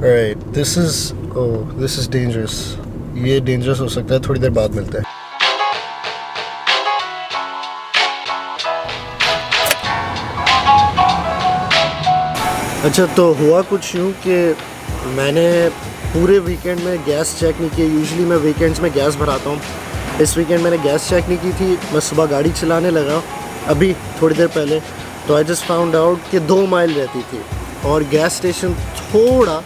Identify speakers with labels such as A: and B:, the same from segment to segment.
A: Right, this is dangerous. ये dangerous हो सकता है, थोड़ी देर बाद मिलते हैं। अच्छा, तो हुआ कुछ यूँ कि मैंने पूरे वीकेंड में गैस चेक नहीं किया। यूजुअली मैं वीकेंड्स में गैस भराता हूँ। इस वीकेंड मैंने गैस चेक नहीं की थी। मैं सुबह गाड़ी चलाने लगा अभी थोड़ी देर पहले, तो आई जस्ट फाउंड आउट कि 2 माइल रहती थी और गैस स्टेशन थोड़ा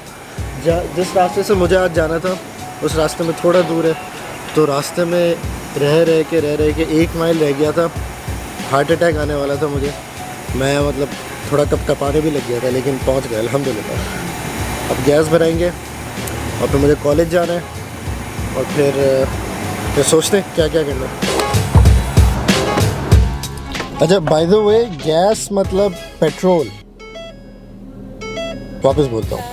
A: जिस रास्ते से मुझे आज जाना था उस रास्ते में थोड़ा दूर है। तो रास्ते में रह के 1 माइल रह गया था। हार्ट अटैक आने वाला था मुझे। मैं मतलब थोड़ा कपकपाने भी लग गया था, लेकिन पहुंच गया अल्हम्दुलिल्लाह। अब गैस भराएंगे और फिर मुझे कॉलेज जाना है और फिर सोचते हैं क्या क्या करना है। अच्छा, बाय द वे, गैस मतलब पेट्रोल। वापस बोलता हूँ,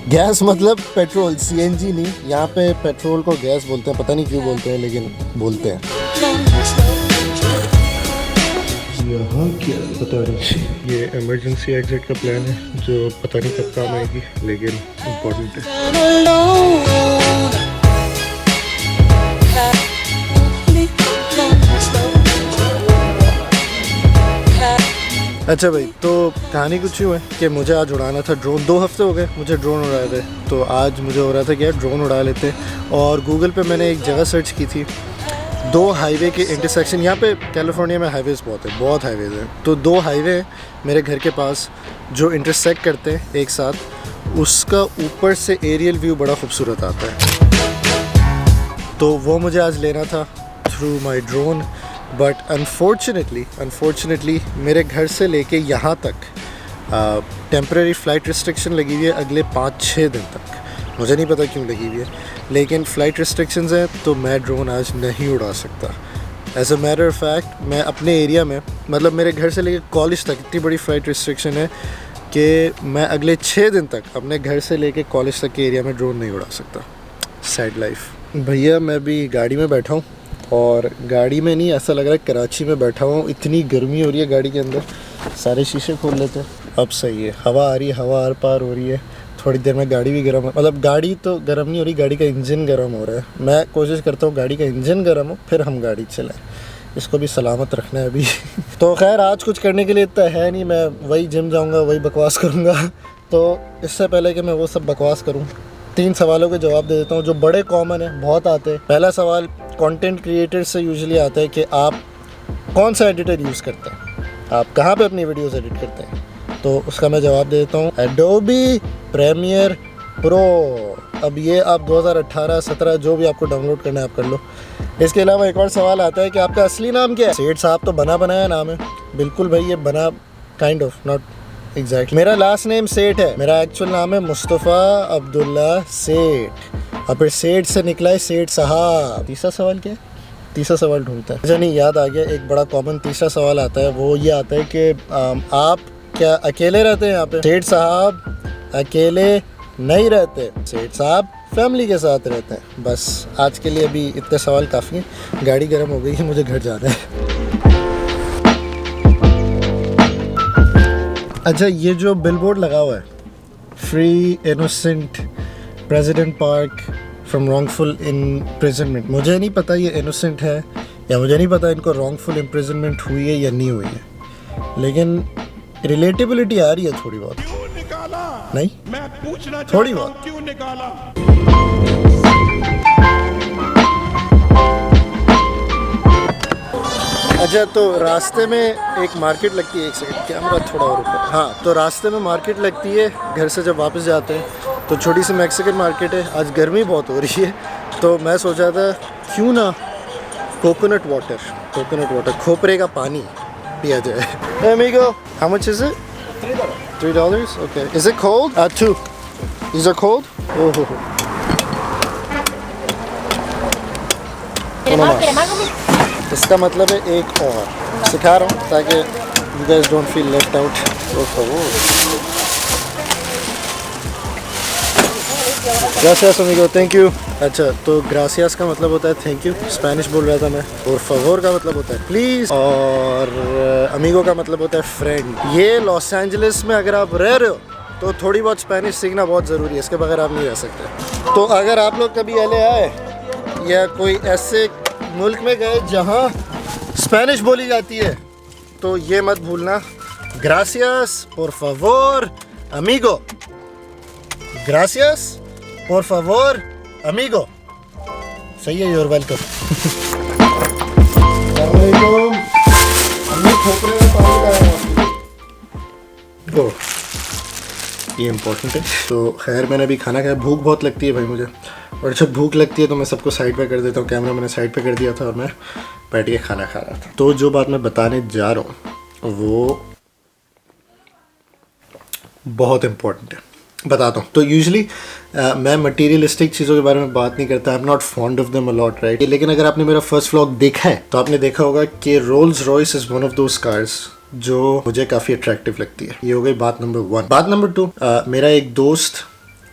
A: गैस मतलब पेट्रोल, CNG नहीं। यहाँ पे पेट्रोल को गैस बोलते हैं, पता नहीं क्यों बोलते हैं, लेकिन बोलते हैं। यहाँ क्या पता नहीं। ये इमरजेंसी एग्जिट का प्लान है जो पता नहीं कब काम आएगी, लेकिन इम्पोर्टेंट है। अच्छा भाई, तो कहानी कुछ यूँ है कि मुझे आज उड़ाना था ड्रोन। 2 हफ्ते हो गए मुझे ड्रोन उड़ाए थे, तो आज मुझे हो रहा था कि यार ड्रोन उड़ा लेते हैं। और गूगल पे मैंने एक जगह सर्च की थी, 2 हाईवे के इंटरसेक्शन। यहाँ पे कैलिफोर्निया में हाईवेज़ बहुत हाईवेज़ हैं। तो 2 हाईवे मेरे घर के पास जो इंटरसेक्ट करते हैं एक साथ, उसका ऊपर से एरियल व्यू बड़ा खूबसूरत आता है। तो वो मुझे आज लेना था through my drone. But unfortunately मेरे घर से लेके यहाँ तक टेम्परेरी फ़्लाइट रिस्ट्रिक्शन लगी हुई है अगले 5-6 दिन तक। मुझे नहीं पता क्यों लगी हुई है, लेकिन फ़्लाइट रिस्ट्रिक्शंस हैं, तो मैं ड्रोन आज नहीं उड़ा सकता। As a matter of fact, मैं अपने एरिया में, मतलब मेरे घर से लेके कॉलेज तक इतनी बड़ी फ़्लाइट रिस्ट्रिक्शन है कि मैं अगले 6 दिन तक अपने घर से लेके कॉलेज तक के एरिया में ड्रोन नहीं उड़ा सकता। Sad life. भैया, मैं भी गाड़ी में बैठा हूँ और गाड़ी में नहीं, ऐसा लग रहा है कराची में बैठा हुआ हूँ। इतनी गर्मी हो रही है गाड़ी के अंदर। सारे शीशे खोल लेते हैं। अब सही है, हवा आ रही है, हवा आर पार हो रही है। थोड़ी देर में गाड़ी भी गर्म है, मतलब गाड़ी तो गर्म नहीं हो रही, गाड़ी का इंजन गर्म हो रहा है। मैं कोशिश करता हूँ गाड़ी का इंजन गर्म हो, फिर हम गाड़ी चलाएं। इसको भी सलामत रखना है अभी। तो खैर, आज कुछ करने के लिए इतना है नहीं। मैं वही जिम जाऊँगा, वही बकवास करूँगा। तो इससे पहले कि मैं वो सब बकवास करूँ, 3 सवालों के जवाब दे देता हूँ जो बड़े कॉमन है, बहुत आते हैं। पहला सवाल कंटेंट क्रिएटर से यूजुअली आता है कि आप कौन सा एडिटर यूज़ करते हैं, आप कहाँ पे अपनी वीडियोस एडिट करते हैं। तो उसका मैं जवाब दे देता हूँ, एडोबी प्रीमियर प्रो। अब ये आप 2018-17 जो भी आपको डाउनलोड करना है आप कर लो। इसके अलावा एक और सवाल आता है कि आपका असली नाम क्या है। सेठ साहब तो बना बनाया नाम है। बिल्कुल भाई, ये बना काइंड ऑफ, नॉट एग्जैक्टली। मेरा लास्ट नेम सेठ है, मेरा एक्चुअल नाम है मुस्तफ़ा अब्दुल्ला सेठ, और फिर सेठ से निकला है सेठ साहब। तीसरा सवाल क्या है? तीसरा सवाल ढूंढता है। अच्छा, नहीं, याद आ गया। एक बड़ा कॉमन तीसरा सवाल आता है, वो ये आता है कि आप क्या अकेले रहते हैं यहाँ पे? सेठ साहब अकेले नहीं रहते, सेठ साहब फैमिली के साथ रहते हैं। बस आज के लिए अभी इतने सवाल काफ़ी हैं। गाड़ी गर्म हो गई है, मुझे घर जाना है। अच्छा, ये जो बिलबोर्ड लगा हुआ है, free innocent president park from wrongful imprisonment, मुझे नहीं पता ये इनोसेंट है या मुझे नहीं पता इनको रॉन्गफुल इम्प्रिजनमेंट हुई है या नहीं हुई है, लेकिन रिलेटेबिलिटी आ रही है थोड़ी बहुत। क्यों निकाला? नहीं, मैं पूछना थोड़ी बहुत क्यों निकाला। अच्छा, तो रास्ते में एक मार्केट लगती है। एक सेकंड, कैमरा थोड़ा और ऊपर। हाँ, तो रास्ते में मार्केट लगती है घर से जब वापस जाते हैं, तो छोटी सी मैक्सिकन मार्केट है। आज गर्मी बहुत हो रही है, तो मैं सोचा था क्यों ना कोकोनट वाटर खोपरे का पानी पिया जाए। Hey amigo, how much is it? $3. Okay. Is it cold? 2. These are cold? Oh. इसका मतलब है एक और सिखा रहा हूँ ताकि you guys don't feel left out. Gracias amigo, thank you. अच्छा, तो ग्रासियास का मतलब होता है थैंक यू, स्पेनिश बोल रहा था मैं। और favor का मतलब होता है प्लीज़, और अमीगो का मतलब होता है फ्रेंड। ये लॉस एंजलिस में अगर आप रह रहे हो तो थोड़ी बहुत स्पेनिश सीखना बहुत ज़रूरी है, इसके बगैर आप नहीं रह सकते। तो अगर आप लोग कभी LA आए या कोई ऐसे मुल्क में गए जहाँ स्पेनिश बोली जाती है तो ये मत भूलना, gracious por favor amigo, gracious por favor amigo। सही है, यूर वेलकम। ये इम्पोर्टेंट है। तो खैर मैंने अभी खाना खाया, भूख बहुत लगती है भाई मुझे, और जब भूख लगती है तो मैं सबको साइड पे कर देता हूँ। कैमरा मैंने साइड पे कर दिया था और मैं बैठ के खाना खा रहा था। तो जो बात मैं बताने जा रहा हूँ वो बहुत इम्पोर्टेंट है, बताता हूँ। तो यूजुअली मैं मटीरियलिस्टिक चीज़ों के बारे में बात नहीं करता, I am not fond of them allot, right. लेकिन अगर आपने मेरा फर्स्ट व्लॉग देखा है तो आपने देखा होगा कि Rolls Royce is one of those cars जो मुझे काफ़ी अट्रैक्टिव लगती है। ये हो गई बात नंबर 1। बात नंबर 2, मेरा एक दोस्त,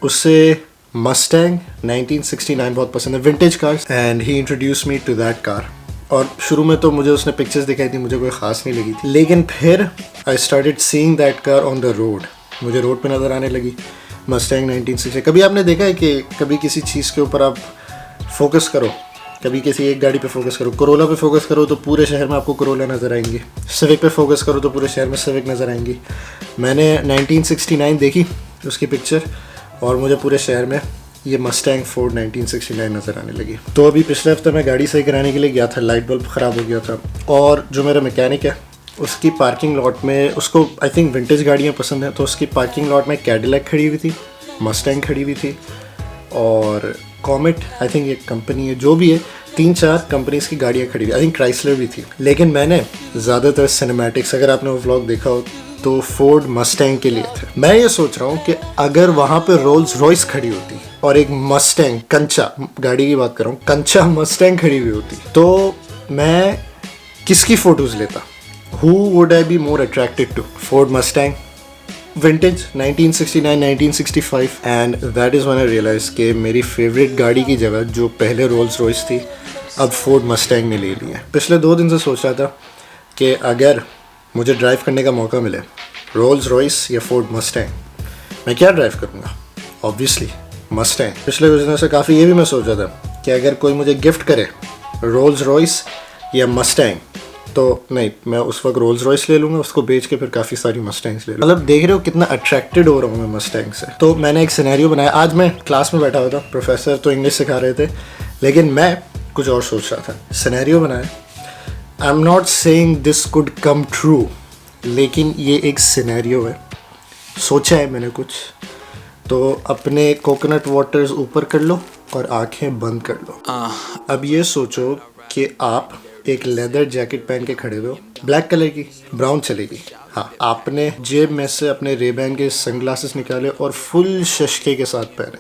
A: उससे मस्टैंग 1969 बहुत पसंद है, vintage cars, and he introduce me to that car. और शुरू में तो मुझे उसने पिक्चर्स दिखाई थी, मुझे कोई ख़ास नहीं लगी थी, लेकिन फिर I started seeing that car on the road, मुझे रोड पे नज़र आने लगी मस्टैंग 1960। कभी आपने देखा है कि कभी किसी चीज़ के ऊपर आप फोकस करो, कभी किसी एक गाड़ी पे फोकस करो, कोरोला पे फोकस करो तो पूरे शहर में आपको कोरोला नज़र आएंगी, सिविक पे फोकस करो तो पूरे शहर में सिविक नज़र आएंगी। मैंने 1969 देखी उसकी पिक्चर और मुझे पूरे शहर में ये मस्टैंग फोर्ड 1969 नज़र आने लगी। तो अभी पिछले हफ्ते मैं गाड़ी सही कराने के लिए गया था, लाइट बल्ब ख़राब हो गया था, और जो मेरा मैकेनिक है उसकी पार्किंग लॉट में, उसको आई थिंक विंटेज गाड़ियाँ पसंद हैं, तो उसकी पार्किंग लॉट में कैडिलैक खड़ी हुई थी, मस्टैंग खड़ी हुई थी, और कॉमेट आई थिंक एक कंपनी है, जो भी है 3-4 कंपनीज की गाड़ियाँ खड़ी हुई, आई थिंक क्राइसलर भी थी। लेकिन मैंने ज़्यादातर सिनेमैटिक्स, अगर आपने वो व्लॉग देखा हो तो फोर्ड मस्टैंग के लिए थे। मैं ये सोच रहा हूँ कि अगर वहाँ पे रोल्स रॉयस खड़ी होती और एक मस्टैंग, कंचा गाड़ी की बात कर रहा हूँ, कंचा मस्टैंग खड़ी हुई होती, तो मैं किसकी फ़ोटोज़ लेता? Who would I be more attracted to? Ford Mustang, vintage 1969, 1965, and that is when I realized कि मेरी फेवरेट गाड़ी की जगह जो पहले रोल्स रॉयस थी अब फोर्ड मस्टैंग ने ले ली है। पिछले 2 दिन से सोच रहा था कि अगर मुझे ड्राइव करने का मौका मिले रोल्स रॉयस या फोर्ड मस्टैंग, मैं क्या ड्राइव करूँगा? Obviously Mustang. पिछले कुछ दिनों से काफ़ी ये भी मैं सोच रहा था कि अगर कोई मुझे गिफ्ट करे रोल्स रॉयस या मस्टैंग, तो नहीं, मैं उस वक्त रोल्स रॉयस ले लूँगा, उसको बेच के फिर काफ़ी सारी मस्टैंग्स ले लूँगा। मतलब देख रहे हो कितना अट्रैक्टेड हो रहा हूँ मैं मस्टैंग से। तो मैंने एक सिनेरियो बनाया। आज मैं क्लास में बैठा हुआ था, प्रोफेसर तो इंग्लिश सिखा रहे थे, लेकिन मैं कुछ और सोच रहा था। सिनेरियो बनाया, I am not saying this could come true, लेकिन ये एक सिनेरियो है, सोचा है मैंने कुछ। तो अपने कोकोनट वाटर्स ऊपर कर लो और आँखें बंद कर लो। अब ये सोचो कि आप एक लेदर जैकेट पहन के खड़े हुए हो, ब्लैक कलर की, ब्राउन चलेगी, हाँ। आपने जेब में से अपने रेबैन के सनग्लासेस निकाले और फुल शशके के साथ पहने,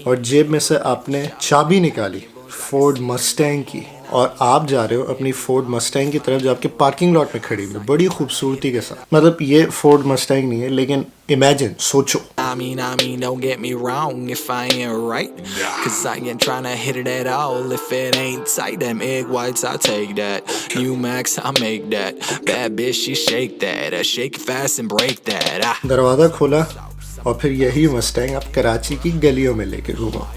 A: और जेब में से आपने चाबी निकाली फोर्ड मस्टैंग की, और आप जा रहे हो अपनी फोर्ड मस्टैंग की तरफ जो आपके पार्किंग लॉट में खड़ी हुई है बड़ी खूबसूरती के साथ। मतलब ये फोर्ड मस्टैंग नहीं है, लेकिन इमेजिन, सोचो। I mean, don't get me wrong if I ain't right, cause I ain't tryna hit it at all if it ain't tight. Them egg whites, I take that. New Max, I make that. Bad bitch, she shake that. Shake it fast and break that. दरवाजा खोला और फिर यही Mustang आप कराची की गलियों में लेके घूमो।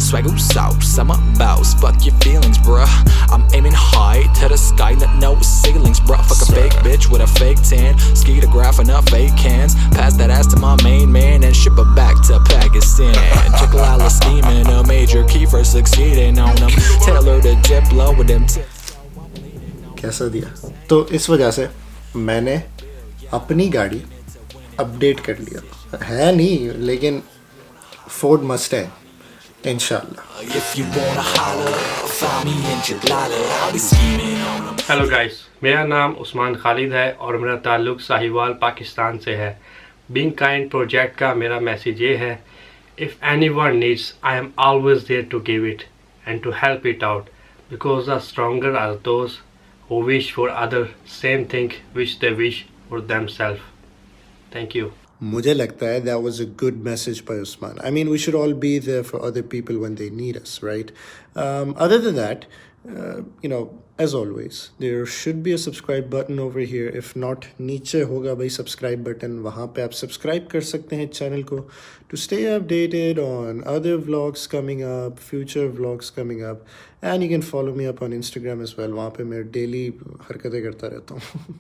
A: Swaggle sauce, I'm a boss, fuck your feelings, bruh. I'm aiming high to the sky, let no ceilings, bruh. Fuck a fake bitch with a fake tan, ski the graph and up fake cans. Pass that ass to my main man and ship her back to Pakistan. Chikalala scheming, a major key for succeeding on them. Tailor the jet blow with them कैसा दिया? तो इस वजह से मैंने अपनी गाड़ी update कर लिया है, नहीं लेकिन फोर्ड मस्टैंग इंशाल्लाह।
B: हेलो गाइस, मेरा नाम उस्मान खालिद है और मेरा ताल्लुक़ साहिवाल पाकिस्तान से है। बीइंग काइंड प्रोजेक्ट का मेरा मैसेज ये है, if anyone needs I am always there to give it and to help it out, because the stronger are those who wish for other same thing which they wish for themselves. Thank you.
A: मुझे लगता है that was a good message by Usman. I mean, we should all be there for other people when they need us, right? Other than that, you know, As always, there should be a subscribe button over here. If not, नीचे होगा भाई subscribe button. वहाँ पे आप subscribe कर सकते हैं channel को to stay updated on other vlogs coming up, future vlogs coming up, and you can follow me up on Instagram as well. वहाँ पे मैं daily हरकतें करता रहता हूँ.